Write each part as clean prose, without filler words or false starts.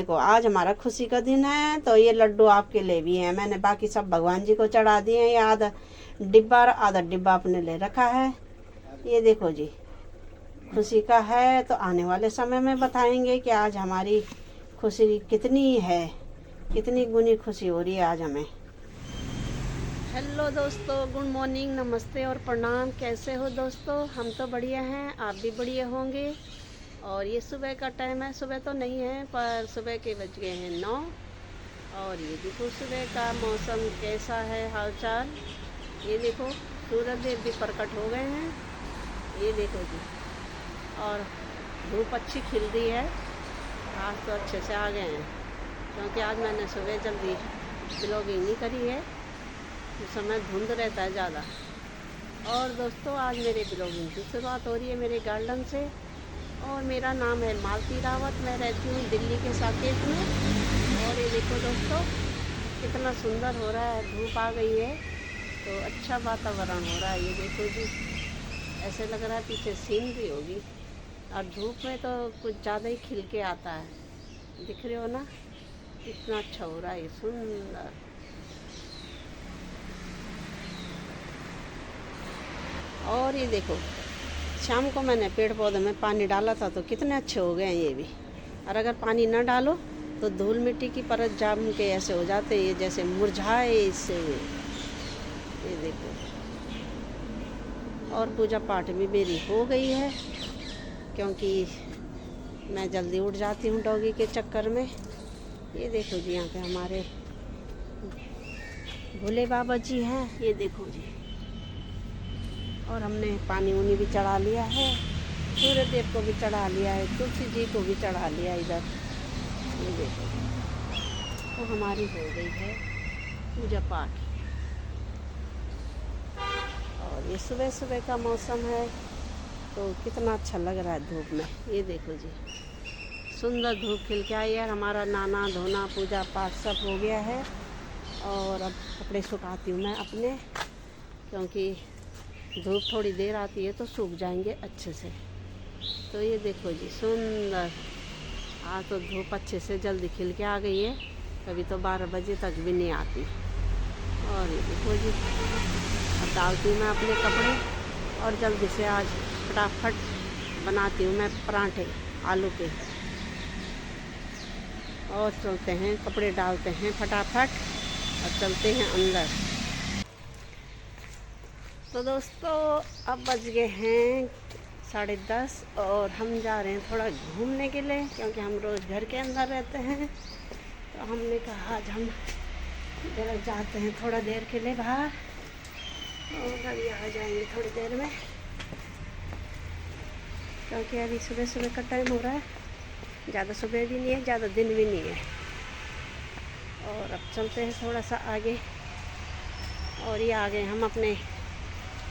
देखो आज हमारा खुशी का दिन है, तो ये लड्डू आपके लिए भी हैं। मैंने बाकी सब भगवान जी को चढ़ा दिए हैं। ये आधा डिब्बा अपने ले रखा है। ये देखो जी, खुशी का है, तो आने वाले समय में बताएंगे कि आज हमारी खुशी कितनी है, कितनी गुनी खुशी हो रही है आज हमें। हेलो दोस्तों, गुड मॉर्निंग, नमस्ते और प्रणाम। कैसे हो दोस्तों? हम तो बढ़िया हैं, आप भी बढ़िया होंगे। और ये सुबह का टाइम है, सुबह तो नहीं है पर सुबह के बज गए हैं 9। और ये देखो सुबह का मौसम कैसा है, हालचाल। ये देखो सूरज देव भी प्रकट हो गए हैं। ये देखो जी, और धूप अच्छी खिल रही है। आज तो अच्छे से आ गए हैं, क्योंकि आज मैंने सुबह जल्दी ब्लॉगिंग नहीं करी है। उस समय धुंध रहता है ज़्यादा। और दोस्तों आज मेरे ब्लॉगिंग की शुरुआत हो रही है मेरे गार्डन से। और मेरा नाम है मालती रावत, मैं रहती हूँ दिल्ली के साकेत में। और ये देखो दोस्तों कितना सुंदर हो रहा है, धूप आ गई है तो अच्छा वातावरण हो रहा है। ये देखो जी, ऐसे लग रहा है पीछे सीनरी होगी। और धूप में तो कुछ ज़्यादा ही खिल के आता है, दिख रहे हो ना, कितना अच्छा हो रहा है, ये सुंदर। और ये देखो शाम को मैंने पेड़ पौधे में पानी डाला था तो कितने अच्छे हो गए हैं ये भी। और अगर पानी ना डालो तो धूल मिट्टी की परत जाम के ऐसे हो जाते हैं, ये जैसे मुरझाए इससे। ये देखो, और पूजा पाठ भी मेरी हो गई है, क्योंकि मैं जल्दी उठ जाती हूँ डॉगी के चक्कर में। ये देखो जी, यहाँ पे हमारे भोले बाबा जी हैं। ये देखो जी, और हमने पानी उनी भी चढ़ा लिया है, सूर्य देव को भी चढ़ा लिया है, तुलसी जी को भी चढ़ा लिया इधर। ये देखो, तो हमारी हो गई है पूजा पाठ। और ये सुबह सुबह का मौसम है तो कितना अच्छा लग रहा है धूप में। ये देखो जी, सुंदर धूप खिल के आई है। हमारा नहाना धोना पूजा पाठ सब हो गया है। और अब कपड़े सुखाती हूँ मैं अपने, क्योंकि धूप थोड़ी देर आती है तो सूख जाएंगे अच्छे से। तो ये देखो जी सुंदर, आज तो धूप अच्छे से जल्दी खिल के आ गई है, कभी तो 12 बजे तक भी नहीं आती। और ये देखो जी, अब डालती हूँ मैं अपने कपड़े और जल्दी से आज फटाफट बनाती हूँ मैं पराठे आलू के। और चलते हैं, कपड़े डालते हैं फटाफट और चलते हैं अंदर। तो दोस्तों अब बज गए हैं 10:30 और हम जा रहे हैं थोड़ा घूमने के लिए, क्योंकि हम रोज़ घर के अंदर रहते हैं। तो हमने कहा आज हम जरा जाते हैं थोड़ा देर के लिए बाहर, और अभी आ जाएंगे थोड़ी देर में, क्योंकि अभी सुबह सुबह का टाइम हो रहा है। ज़्यादा सुबह भी नहीं है, ज़्यादा दिन भी नहीं है। और अब चलते हैं थोड़ा सा आगे। और ये आ गए हम अपने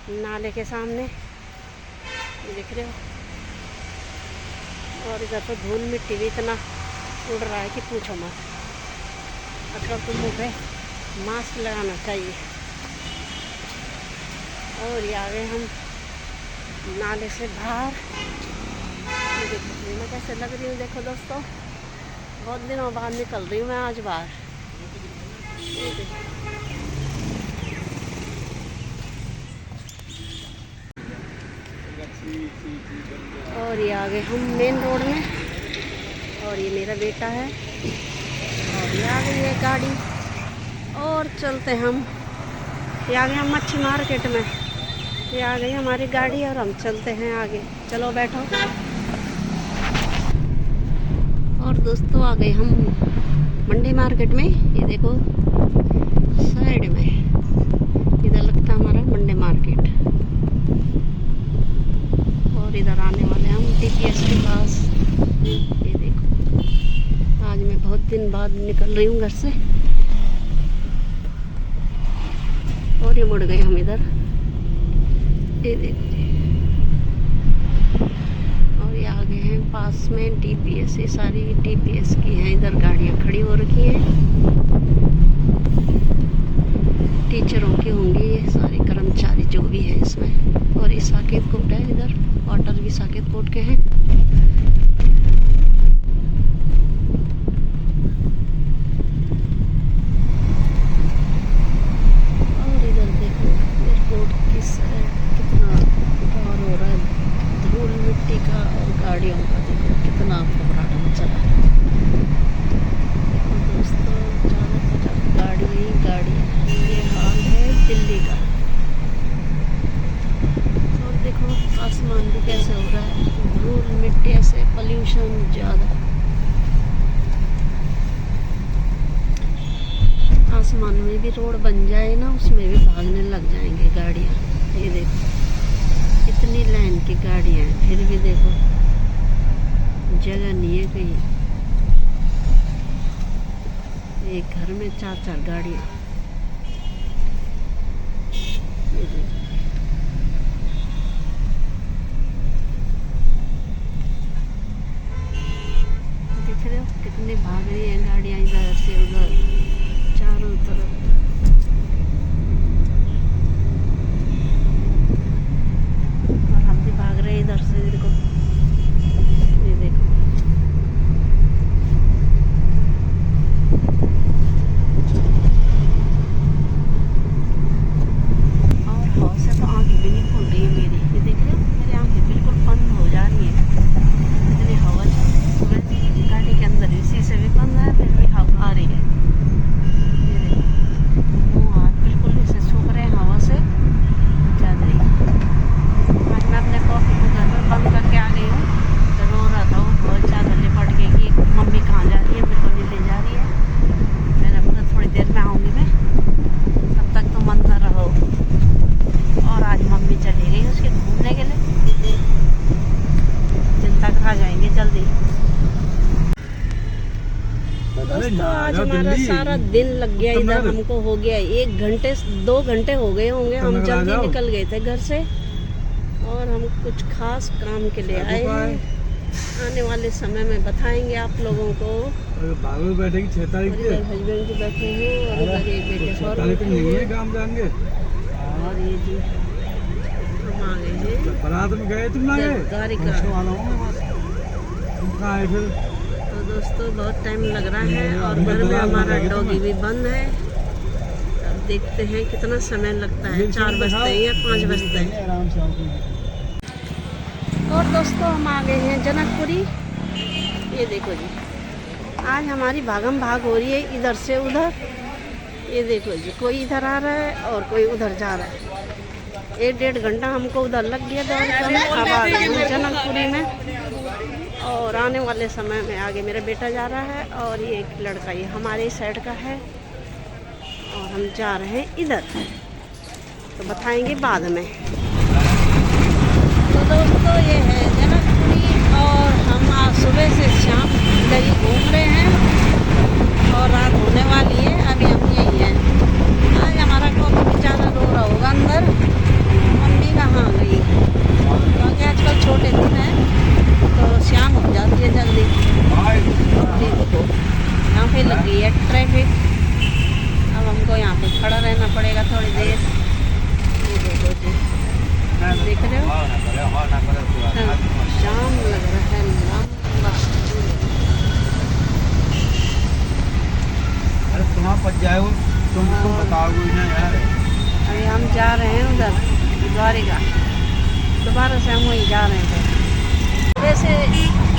नाले के सामने, ये देख रहे हो। और इधर तो धूल मिट्टी भी इतना उड़ रहा है कि पूछो मत। मतलब तो मुँह पे मास्क लगाना चाहिए। और ये आ गए हम नाले से बाहर। ये देखो मैं कैसे लग रही हूँ, देखो दोस्तों, बहुत दिनों बाद निकल रही हूँ मैं आज बाहर। ये देखो, और ये आ गए हम मेन रोड में। और ये मेरा बेटा है, और ये आ गई है गाड़ी। और चलते हम, ये आ गए हम मच्छी मार्केट में। ये आ गई हमारी गाड़ी और हम चलते हैं आगे। चलो बैठो। और दोस्तों आ गए हम मंडी मार्केट में। ये देखो साइड में इधर लगता है हमारा मंडी मार्केट। और इधर आने वाले हम DPS के पास। ये देखो, आज मैं बहुत दिन बाद निकल रही हूँ घर से। और ये मुड़ गए हम इधर, ये देखो जी। और ये आ गए हैं पास में DPS, ये सारी DPS की हैं। इधर गाड़ियाँ खड़ी हो रखी हैं, टीचरों की होंगी ये सारे कर्मचारी जो भी हैं इसमें। और ये साकेत कोट है, इधर क्वार्टर भी साकेत कोट के हैं। आसमान में भी रोड बन जाए ना, उसमें भी भागने लग जाएंगे गाड़ियाँ। ये देखो इतनी लाइन की गाड़ियाँ हैं, फिर भी देखो जगह नहीं है कहीं। एक घर में 4-4 गाड़ियाँ। ये देखो दिख रहे हो कितनी भाग रही है गाड़ियाँ इधर से उधर चारों तरफ। और हम भी भाग रहे हैं इधर से, देखो ये देखो। और हवा से तो आंखें भी नहीं खुल रही है मेरी। ये देख रहे हो मेरी आंखें बिल्कुल बंद हो जा रही है, इतनी हवा चल रही है। सुबह गाड़ी के अंदर भी शीशे भी बंद है, फिर भी हवा आ रही है। ये देखो मुँह हाथ बिल्कुल ऐसे सूख रहे हैं हवा से चल रही है। आज मैं अपने कॉफी को घर पर बंद करके आ गई हूँ। तो रो रहा था वो बहुत ज़्यादा लिपट के कि मम्मी कहाँ जा रही है, मेरे को नहीं ले जा रही है। मैंने बोला थोड़ी देर में आऊँगी मैं, तब तक तुम अंदर रहो। और आज मम्मी चली गई उसके घूमने के लिए, दिन तक आ जाएंगे जल्दी। दोस्तों आज हमारा सारा दिन लग गया इधर, हमको हो गया 1 घंटे 2 घंटे हो गए होंगे। हम जल्दी निकल गए थे घर से और हम कुछ खास काम के लिए आए हैं। आने वाले समय में बताएंगे आप लोगों को। बैठेगी 6 तारीख और इधर हस्बैंड जी बैठे हैं और इधर एक बेटे और नहीं है काम जाएंगे। और ये जी हम आ गए हैं बारात में गए, तुम ना गए गाड़ी का। तुम कहाँ आए फिर? तो दोस्तों बहुत टाइम लग रहा है और घर में हमारा डॉगी भी बंद है। अब देखते हैं कितना समय लगता है, 4 बजते हैं या 5 बजते हैं। आराम से आओ। और दोस्तों हम आ गए हैं जनकपुरी। ये देखो जी आज हमारी भागम भाग हो रही है इधर से उधर। ये देखो जी कोई इधर आ रहा है और कोई उधर जा रहा है। 1-1.5 घंटा हमको उधर लग गया द्वारका में। अब आ गए हैं जनकपुरी में और आने वाले समय में आगे मेरा बेटा जा रहा है और ये एक लड़का ये हमारे साइड का है और हम जा रहे हैं इधर, तो बताएंगे बाद में। तो दोस्तों ये है जनकपुरी और हम आज सुबह से शाम इधर ही घूम रहे हैं और रात होने वाली है। अभी हम यही हैं। आज हमारा कॉफी बेचारा रो रहा होगा अंदर, मम्मी कहाँ गई, क्योंकि आजकल छोटे दिन हैं तो शाम हो जाती है जल्दी। देखो यहाँ पे लग गई है ट्रैफिक, अब हमको यहाँ पे खड़ा रहना पड़ेगा थोड़ी देर। ये देखो जी देख रहे हो शाम लग रहा है लंबा। अरे तुम्हारा पच जाए वो, तुम बताओगे ना यार। अभी हम जा रहे हैं उधर द्वारिका, दोबारा से हम वहीं जा रहे थे। वैसे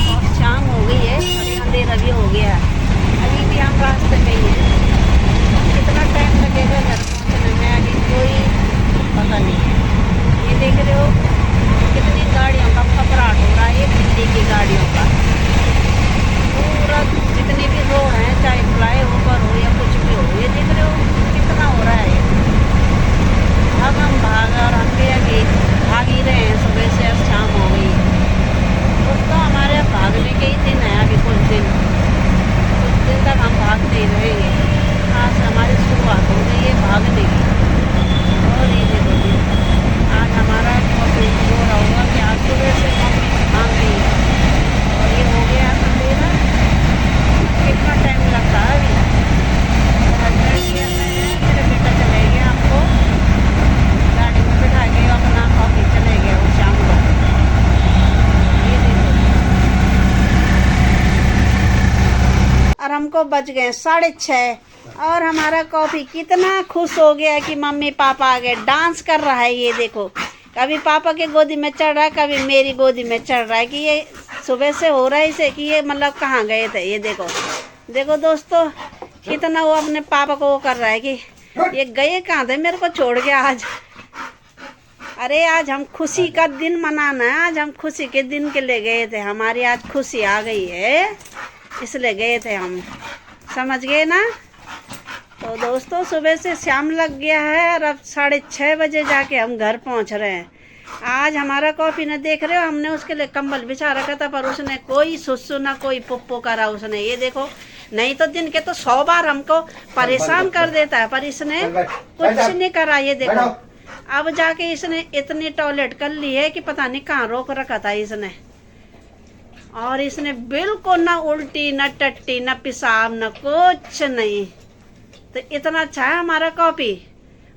और शाम हो गई है और अंधेरा भी हो गया है, अभी भी हम रास्ते में ही हैं। कितना टाइम लगेगा घर पहुँचने में अभी कोई पता नहीं है। ये देख रहे हो कितनी गाड़ियों का घबराहट हो रहा है, दिल्ली की गाड़ियों का। पूरा जितने भी रोड हैं चाहे फ्लाई ओवर हो या कुछ भी हो, ये देख रहे हो कितना हो रहा है। अब हम भाग और हम भी अभी भाग ही रहे हैं, सुबह से अब शाम हो गई है। तो हमारे भागने के ही दिन है अभी कुछ दिन तक हम भागते ही रहेंगे। आज से हमारी शुरुआत हो गई है भागने की। और ये देखो जी आज हमारा कॉफी हो रहा होगा कि आज सुबह से कॉफी आ गई है और ये हो गया अंधेरा। कितना टाइम लगता है अभी। हस्बैंड मेरे बेटा चले गया, हमको गाड़ी में बिठा के अपना कॉफी चले गया वो शाम को। ये देखो और हमको बज गए 6:30 और हमारा कॉफी कितना खुश हो गया कि मम्मी पापा आ गए। डांस कर रहा है, ये देखो कभी पापा के गोदी में चढ़ रहा है, कभी मेरी गोदी में चढ़ रहा है। कि ये सुबह से हो रहा है इसे कि ये मतलब कहाँ गए थे। ये देखो देखो दोस्तों कितना वो अपने पापा को वो कर रहा है कि ये गए कहाँ थे मेरे को छोड़ के आज। अरे आज हम खुशी का दिन मनाना है, आज हम खुशी के दिन के लिए गए थे। हमारी आज खुशी आ गई है इसलिए गए थे हम, समझ गए ना। तो तो दोस्तों सुबह से शाम लग गया है और अब 6:30 बजे जाके हम घर पहुंच रहे हैं। आज हमारा कॉफी ने देख रहे हो, हमने उसके लिए कंबल बिछा रखा था पर उसने कोई सुसु ना कोई पुप्पो करा उसने। ये देखो, नहीं तो दिन के तो 100 बार हमको परेशान कर देता है पर इसने कुछ नहीं करा। ये देखो, अब जाके इसने इतनी टॉयलेट कर ली है कि पता नहीं कहाँ रोक रखा था इसने। और इसने बिल्कुल ना उल्टी न टट्टी न पेशाब न कुछ नहीं। तो इतना अच्छा है हमारा कॉपी।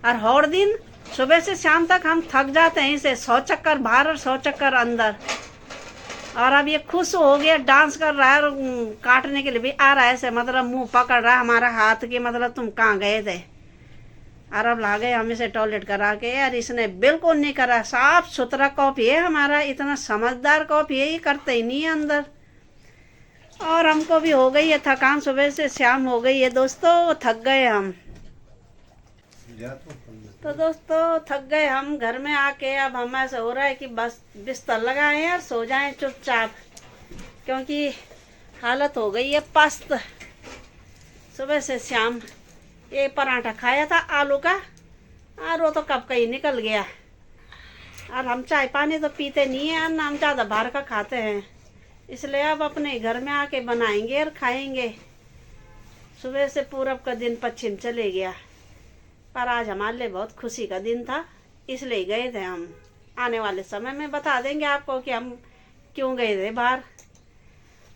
और हर दिन सुबह से शाम तक हम थक जाते हैं इसे 100 चक्कर बाहर और 100 चक्कर अंदर। और अब ये खुश हो गया, डांस कर रहा है और काटने के लिए भी आ रहा है ऐसे, मतलब मुंह पकड़ रहा है हमारा हाथ के, मतलब तुम कहाँ गए थे। और अब ला गए हम इसे टॉयलेट करा के। यार इसने बिल्कुल नहीं करा, साफ सुथरा कॉपी है हमारा, इतना समझदार कॉपी है, ये करते ही नहीं है अंदर। और हमको भी हो गई है थकान, सुबह से शाम हो गई है दोस्तों, थक गए हम। तो दोस्तों थक गए हम घर में आके। अब हमें ऐसा हो रहा है कि बस बिस्तर लगाएं और सो जाएं चुपचाप, क्योंकि हालत हो गई है पस्त। सुबह से शाम ये पराठा खाया था आलू का, और वो तो कब का ही निकल गया। और हम चाय पानी तो पीते नहीं है और ना हम ज़्यादा बाहर का खाते हैं, इसलिए अब अपने घर में आके बनाएंगे और खाएंगे। सुबह से पूरब का दिन पश्चिम चले गया, पर आज हमारे लिए बहुत खुशी का दिन था, इसलिए गए थे हम। आने वाले समय में बता देंगे आपको कि हम क्यों गए थे बाहर।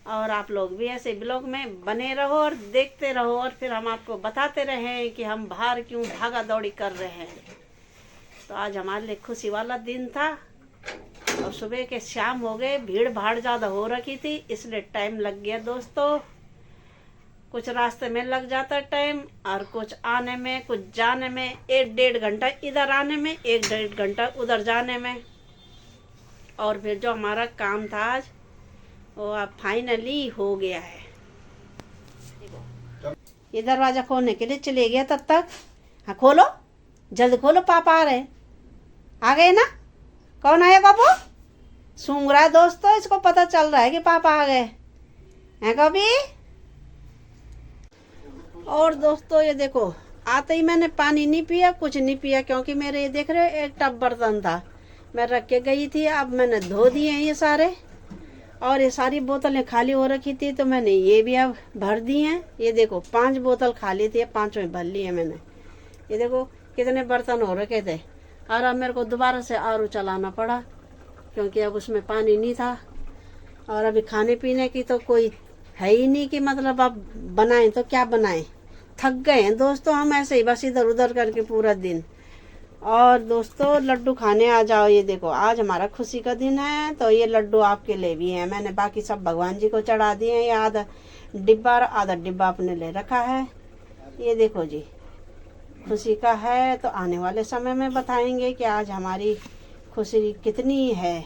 और आप लोग भी ऐसे ब्लॉग में बने रहो और देखते रहो, और फिर हम आपको बताते रहें कि हम बाहर क्यों भागा दौड़ी कर रहे हैं। तो आज हमारे लिए खुशी वाला दिन था। और सुबह के शाम हो गए, भीड़ भाड़ ज़्यादा हो रखी थी, इसलिए टाइम लग गया दोस्तों। कुछ रास्ते में लग जाता टाइम और कुछ आने में, कुछ जाने में, 1-1.5 घंटा इधर आने में, 1-1.5 घंटा उधर जाने में। और फिर जो हमारा काम था आज वो अब फाइनली हो गया है। ये दरवाजा खोलने के लिए चले गया तब तक। हाँ खोलो, जल्द खोलो, पापा आ रहे। आ गए ना? कौन आया बाबू? सूंघ रहा है दोस्तों, इसको पता चल रहा है कि पापा आ गए हैं कभी। और दोस्तों ये देखो, आते ही मैंने पानी नहीं पिया, कुछ नहीं पिया, क्योंकि मेरे ये देख रहे एक टब बर्तन था मैं रख के गई थी। अब मैंने धो दिए हैं ये सारे, और ये सारी बोतलें खाली हो रखी थी तो मैंने ये भी अब भर दी हैं। ये देखो 5 बोतल खाली थी, 5 में भर ली है मैंने। ये देखो कितने बर्तन हो रखे थे। और अब मेरे को दोबारा से आर चलाना पड़ा, क्योंकि अब उसमें पानी नहीं था। और अभी खाने पीने की तो कोई है ही नहीं कि मतलब अब बनाएं तो क्या बनाएं। थक गए हैं दोस्तों हम ऐसे ही बस इधर उधर करके पूरा दिन। और दोस्तों लड्डू खाने आ जाओ। ये देखो आज हमारा खुशी का दिन है, तो ये लड्डू आपके लिए भी हैं। मैंने बाकी सब भगवान जी को चढ़ा दिए हैं। ये आधा डिब्बा और आधा डिब्बा अपने ले रखा है। ये देखो जी, खुशी का है, तो आने वाले समय में बताएंगे कि आज हमारी खुशी कितनी है,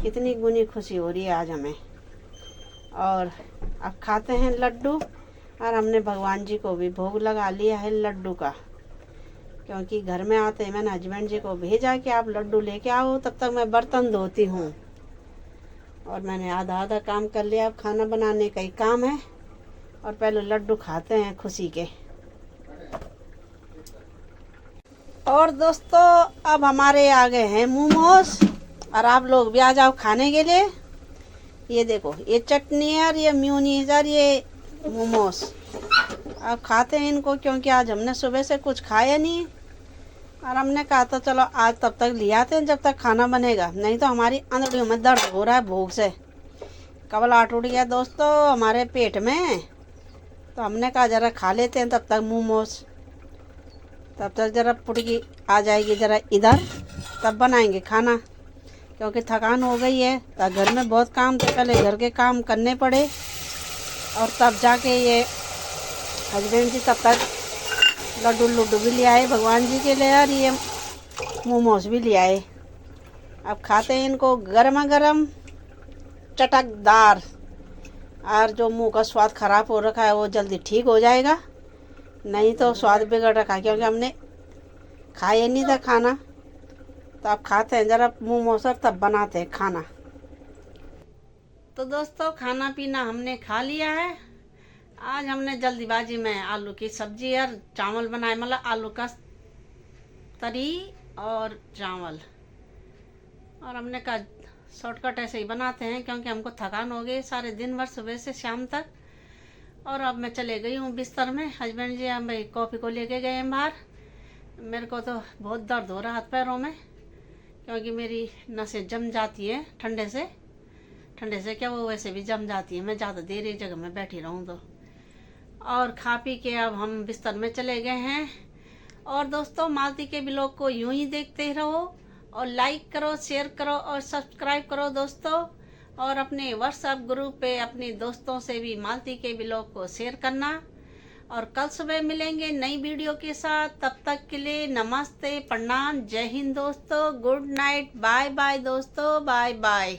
कितनी गुनी खुशी हो रही है आज हमें। और अब खाते हैं लड्डू। और हमने भगवान जी को भी भोग लगा लिया है लड्डू का, क्योंकि घर में आते हैं मैंने हस्बैंड जी को भेजा कि आप लड्डू लेके आओ, तब तक मैं बर्तन धोती हूँ। और मैंने आधा आधा काम कर लिया, अब खाना बनाने का ही काम है। और पहले लड्डू खाते हैं खुशी के। और दोस्तों अब हमारे आ गए हैं मोमोज, और आप लोग भी आ जाओ खाने के लिए। ये देखो ये चटनी है और ये म्यूनीज और ये मोमोज। अब खाते हैं इनको, क्योंकि आज हमने सुबह से कुछ खाया नहीं। और हमने कहा तो चलो आज तब तक ले आते हैं जब तक खाना बनेगा, नहीं तो हमारी अंदड़ियों में दर्द हो रहा है भूख से। कबलाहट उठ गया दोस्तों हमारे पेट में, तो हमने कहा ज़रा खा लेते हैं तब तक मोमोज। तब तक ज़रा पुटकी आ जाएगी ज़रा इधर, तब बनाएंगे खाना, क्योंकि थकान हो गई है। तो घर में बहुत काम थे, पहले घर के काम करने पड़े और तब जाके ये हस्बैंड जी तब तक लड्डू भी ले आए भगवान जी के लिए, और ये मोमोज भी ले आए। अब खाते हैं इनको गर्मा गर्म चटकदार। और जो मुंह का स्वाद खराब हो रखा है वो जल्दी ठीक हो जाएगा, नहीं तो स्वाद बिगड़ रखा है, क्योंकि हमने खाया नहीं था खाना। तो अब खाते हैं ज़रा मोमोज, तब बनाते हैं खाना। तो दोस्तों खाना पीना हमने खा लिया है। आज हमने जल्दीबाजी में आलू की सब्जी और चावल बनाए, मतलब आलू का तरी और चावल। और हमने कहा शॉर्टकट ऐसे ही बनाते हैं क्योंकि हमको थकान हो गई सारे दिन भर सुबह से शाम तक। और अब मैं चले गई हूँ बिस्तर में। हस्बैंड जी हम भाई कॉफ़ी को लेके गए हैं बाहर। मेरे को तो बहुत दर्द हो रहा हाथ पैरों में क्योंकि मेरी नसें जम जाती है ठंडे से क्या वो वैसे भी जम जाती है, मैं ज़्यादा देर एक जगह में बैठी रहूँ तो। और खा पी के अब हम बिस्तर में चले गए हैं। और दोस्तों मालती के ब्लॉग को यूं ही देखते रहो और लाइक करो, शेयर करो और सब्सक्राइब करो दोस्तों। और अपने व्हाट्सएप ग्रुप पे अपने दोस्तों से भी मालती के ब्लॉग को शेयर करना। और कल सुबह मिलेंगे नई वीडियो के साथ। तब तक के लिए नमस्ते, प्रणाम, जय हिंद दोस्तों, गुड नाइट, बाय बाय दोस्तों, बाय बाय।